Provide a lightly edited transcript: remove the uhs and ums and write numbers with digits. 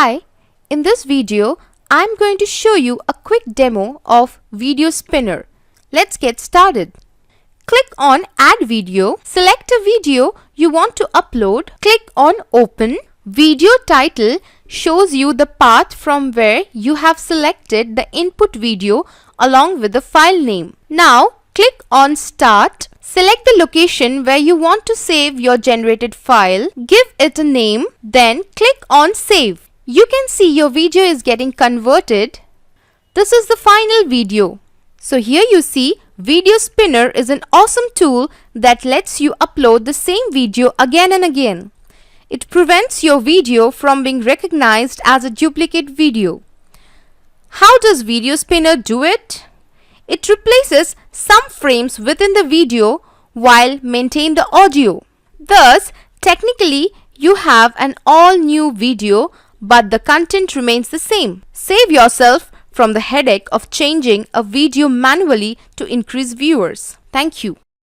Hi, in this video, I'm going to show you a quick demo of Video Spinner. Let's get started. Click on Add Video, select a video you want to upload, click on Open. Video title shows you the path from where you have selected the input video along with the file name. Now, click on Start. Select the location where you want to save your generated file. Give it a name, then click on Save. You can see your video is getting converted. This is the final video. So here you see Video Spinner is an awesome tool that lets you upload the same video again and again. It prevents your video from being recognized as a duplicate video. How does Video Spinner do it? It replaces some frames within the video while maintaining the audio. Thus, technically, you have an all-new video, but the content remains the same. Save yourself from the headache of changing a video manually to increase viewers. Thank you.